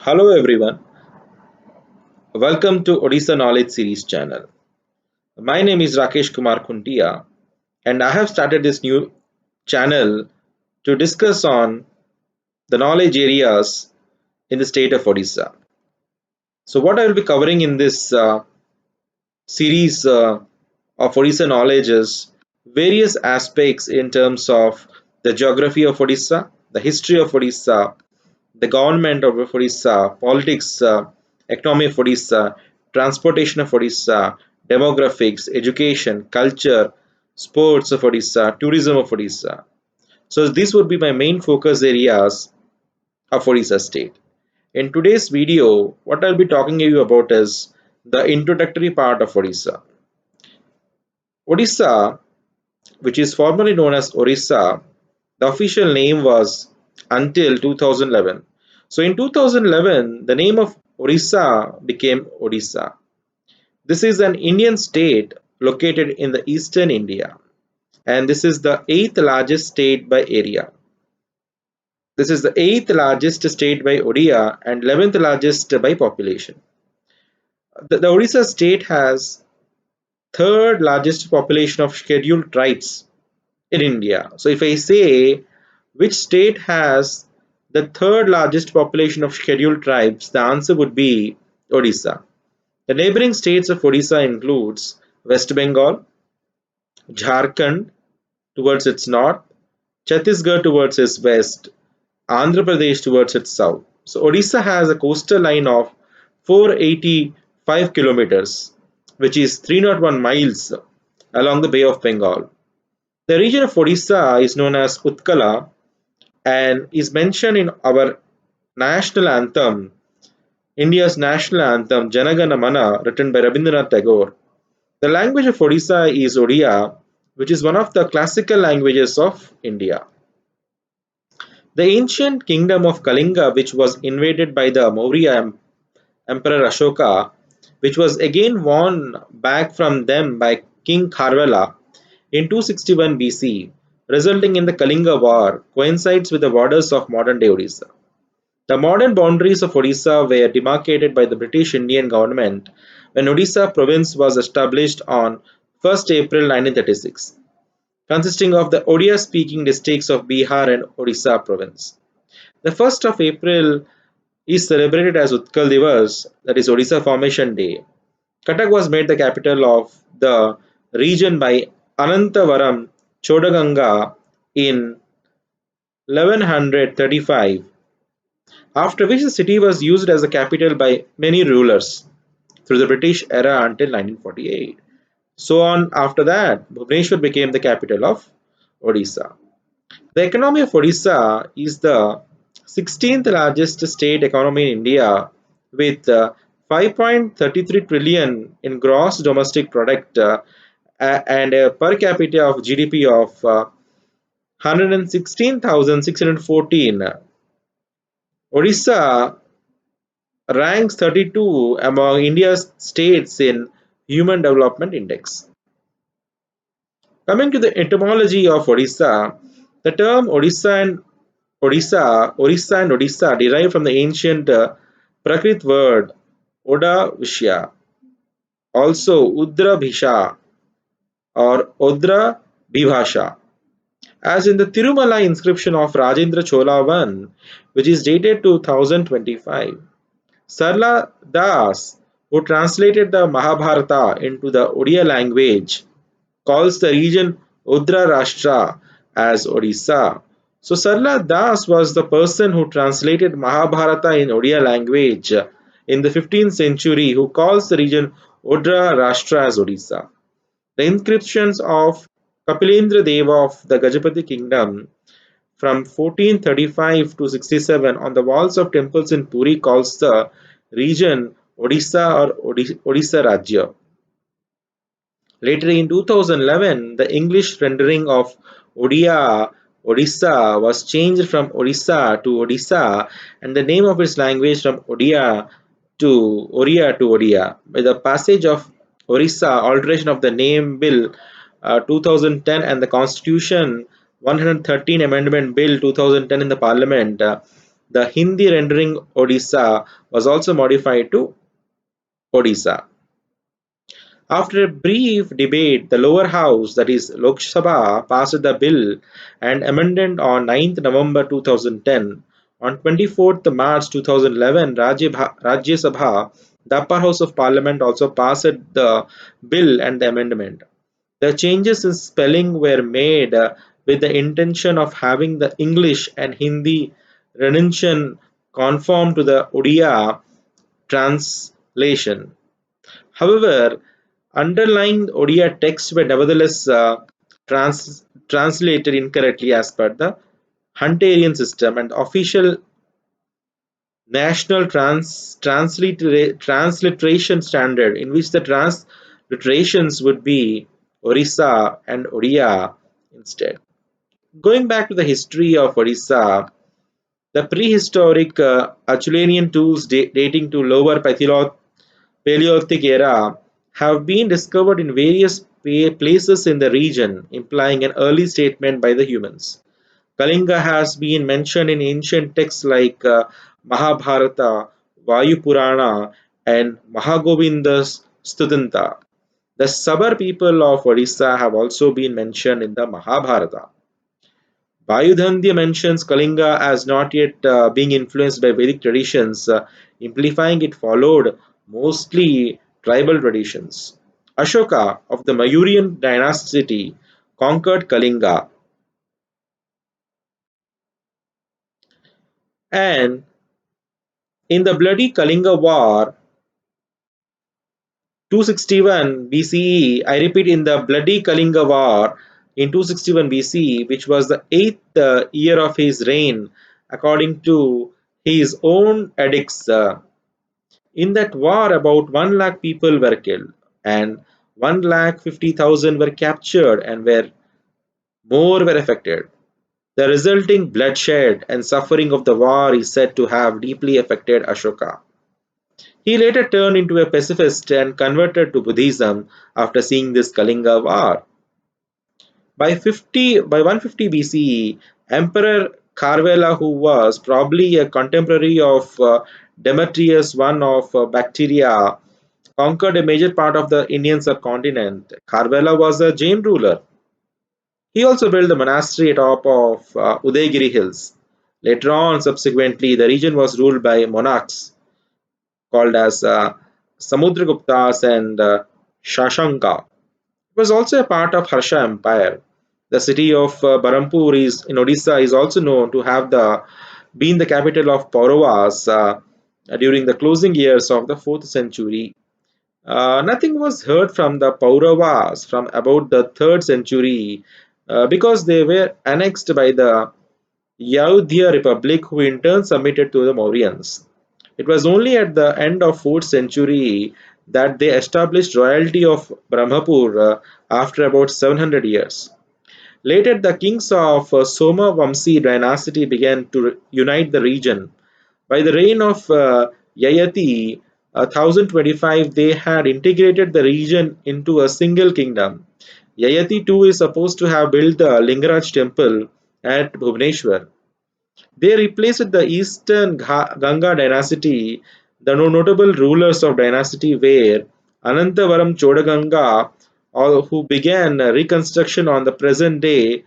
Hello everyone, welcome to Odisha Knowledge Series channel. My name is Rakesh Kumar Khuntia and I have started this new channel to discuss on the knowledge areas in the state of Odisha. So what I will be covering in this series of Odisha knowledge is various aspects in terms of the geography of Odisha, the history of Odisha, the government of Odisha, politics, economy of Odisha, transportation of Odisha, demographics, education, culture, sports of Odisha, tourism of Odisha. So these would be my main focus areas of Odisha state. In today's video, what I'll be talking to you about is the introductory part of Odisha. Odisha, which is formerly known as Orissa, the official name was until 2011. So in 2011, the name of Orissa became Odisha. This is an Indian state located in the eastern India, and this is the eighth largest state by area. This is the eighth largest state by area and 11th largest by population. The Odisha state has third largest population of scheduled tribes in India. So if I say which state has the third largest population of scheduled tribes, the answer would be Odisha. The neighboring states of Odisha includes West Bengal, Jharkhand towards its north, Chhattisgarh towards its west, Andhra Pradesh towards its south. So Odisha has a coastal line of 485 kilometers, which is 301 miles along the Bay of Bengal. The region of Odisha is known as Utkala and is mentioned in our national anthem, India's national anthem, Janagana Mana, written by Rabindranath Tagore. The language of Odisha is Odia, which is one of the classical languages of India. The ancient kingdom of Kalinga, which was invaded by the Maurya Emperor Ashoka, which was again won back from them by King Kharvala in 261 BC, resulting in the Kalinga War, coincides with the borders of modern day Odisha. The modern boundaries of Odisha were demarcated by the British Indian government when Odisha province was established on 1st April 1936, consisting of the Odia speaking districts of Bihar and Odisha province. The 1st of April is celebrated as Utkal Divas, that is Odisha Formation Day. Cuttack was made the capital of the region by Anantavaram Chodaganga in 1135, after which the city was used as a capital by many rulers through the British era until 1948. So on after that, Bhubaneswar became the capital of Odisha. The economy of Odisha is the 16th largest state economy in India with 5.33 trillion in gross domestic product and a per capita of GDP of 116,614. Odisha ranks 32 among India's states in Human Development Index. Coming to the etymology of Odisha, the term Orissa and Odisha derive from the ancient Prakrit word Oda Vishya, also Udra Bhisha or Odra Bhibhasha. As in the Tirumala inscription of Rajendra Chola I, which is dated to 1025, Sarla Das, who translated the Mahabharata into the Odia language, calls the region Udra Rashtra as Odisha. So Sarla Das was the person who translated Mahabharata in Odia language in the 15th century who calls the region Udra Rashtra as Odisha. The inscriptions of Kapilendra Deva of the Gajapati kingdom from 1435 to 67 on the walls of temples in Puri calls the region Odisha or Odisha Rajya. Later in 2011, the English rendering of Odia Odisha was changed from Odisha to Odisha and the name of its language from Odia to Odia. By the passage of Orissa, alteration of the name bill 2010 and the Constitution 113 Amendment Bill 2010 in the Parliament, The Hindi rendering Odisha was also modified to Odisha. After a brief debate, the lower house, that is Lok Sabha, passed the bill and amended on 9th November 2010. On 24th March 2011, Rajya Sabha, the upper house of parliament, also passed the bill and the amendment. The changes in spelling were made with the intention of having the English and Hindi rendition conform to the Odia translation. However, underlying Odia texts were nevertheless translated incorrectly as per the Hunterian system and official national transliteration standard, in which the transliterations would be Orissa and Odia instead. Going back to the history of Odisha, the prehistoric Acheulean tools dating to lower Paleolithic era have been discovered in various places in the region, implying an early statement by the humans. Kalinga has been mentioned in ancient texts like Mahabharata, Vayu Purana, and Mahagovinda's Studanta. The Sabar people of Odisha have also been mentioned in the Mahabharata. Bayudhandya mentions Kalinga as not yet being influenced by Vedic traditions, implying it followed mostly tribal traditions. Ashoka of the Mayuryan dynasty conquered Kalinga, and in the bloody Kalinga War 261 BCE, I repeat, in the bloody Kalinga War in 261 BCE, which was the eighth year of his reign, according to his own edicts. In that war, about 1 lakh people were killed, and 1 lakh 50,000 were captured, and more were affected. The resulting bloodshed and suffering of the war is said to have deeply affected Ashoka. He later turned into a pacifist and converted to Buddhism after seeing this Kalinga war. By 150 BCE, Emperor Carvela, who was probably a contemporary of Demetrius I of Bactria, conquered a major part of the Indian subcontinent. Carvela was a Jain ruler. He also built the monastery atop of Udaygiri hills. Later on, subsequently, the region was ruled by monarchs called as Samudraguptas and Shashanka. It was also a part of Harsha Empire. The city of Barampur is in Odisha is also known to have been the capital of Pauravas during the closing years of the 4th century. Nothing was heard from the Pauravas from about the 3rd century because they were annexed by the Yaudhya Republic, who in turn submitted to the Mauryans. It was only at the end of 4th century that they established royalty of Brahmapur after about 700 years. Later, the kings of Soma Vamsi dynasty began to unite the region. By the reign of Yayati 1025, they had integrated the region into a single kingdom. Yayati too is supposed to have built the Lingaraj temple at Bhubaneswar. They replaced the Eastern Ganga dynasty. The notable rulers of dynasty were Anantavaram Chodaganga, who began reconstruction on the present day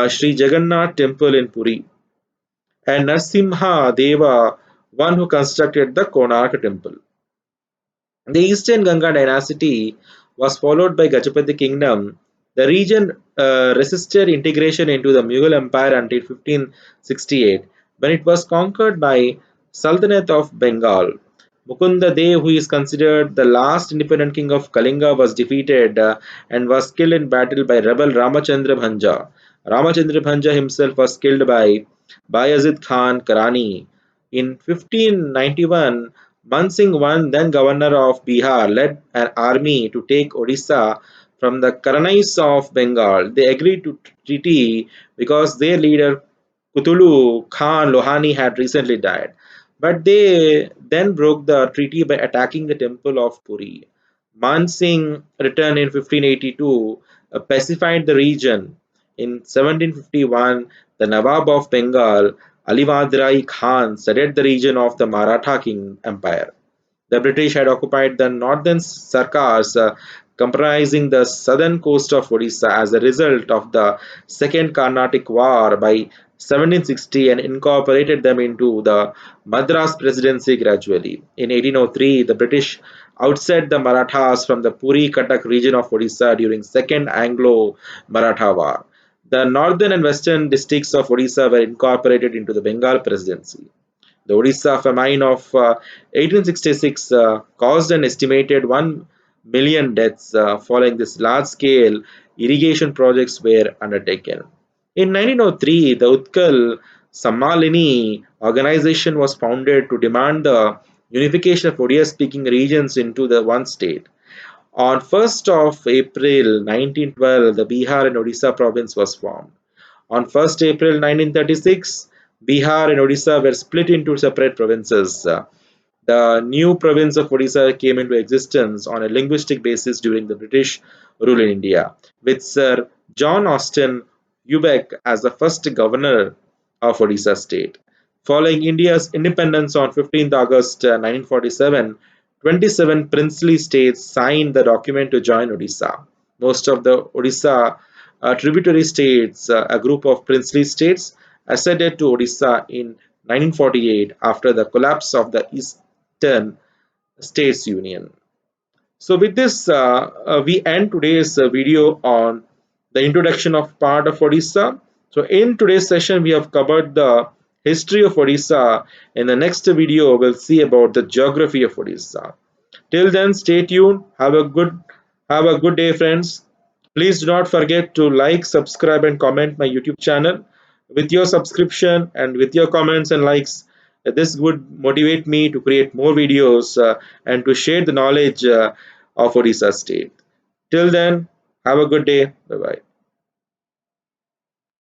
Sri Jagannath temple in Puri, and Narasimha Deva, one who constructed the Konark temple. The Eastern Ganga dynasty was followed by Gajapati kingdom. The region resisted integration into the Mughal Empire until 1568, when it was conquered by Sultanate of Bengal. Mukunda Dev, who is considered the last independent king of Kalinga, was defeated and was killed in battle by rebel Ramachandra Bhanja. Ramachandra Bhanja himself was killed by Bayazid Khan Karani. In 1591, Man Singh I, then governor of Bihar, led an army to take Odisha from the Karanais of Bengal. They agreed to treaty because their leader Kutulu Khan Lohani had recently died. But they then broke the treaty by attacking the temple of Puri. Man Singh returned in 1582, pacified the region. In 1751, the Nawab of Bengal, Alivadrai Khan studied the region of the Maratha King Empire. The British had occupied the northern Sarkars, comprising the southern coast of Odisha as a result of the Second Carnatic War by 1760 and incorporated them into the Madras Presidency gradually. In 1803, the British ousted the Marathas from the Puri Cuttack region of Odisha during Second Anglo-Maratha War. The northern and western districts of Odisha were incorporated into the Bengal Presidency. The Odisha famine of 1866 caused an estimated 1 million deaths following this large-scale irrigation projects were undertaken. In 1903, the Utkal Sammalini organization was founded to demand the unification of Odia-speaking regions into the one state. On 1st of April 1912, the Bihar and Odisha province was formed. On 1st April 1936, Bihar and Odisha were split into separate provinces. The new province of Odisha came into existence on a linguistic basis during the British rule in India, with Sir John Austin Ubeck as the first governor of Odisha state. Following India's independence on 15th August 1947, 27 princely states signed the document to join Odisha. Most of the Odisha tributary states, a group of princely states, acceded to Odisha in 1948 after the collapse of the Eastern States Union. So with this, we end today's video on the introduction of part of Odisha. So in today's session, we have covered the history of Odisha. In the next video, we'll see about the geography of Odisha. Till then, stay tuned. Have a good day, friends. Please do not forget to like, subscribe, and comment my YouTube channel. With your subscription and with your comments and likes, this would motivate me to create more videos and to share the knowledge of Odisha state. Till then, have a good day. Bye bye.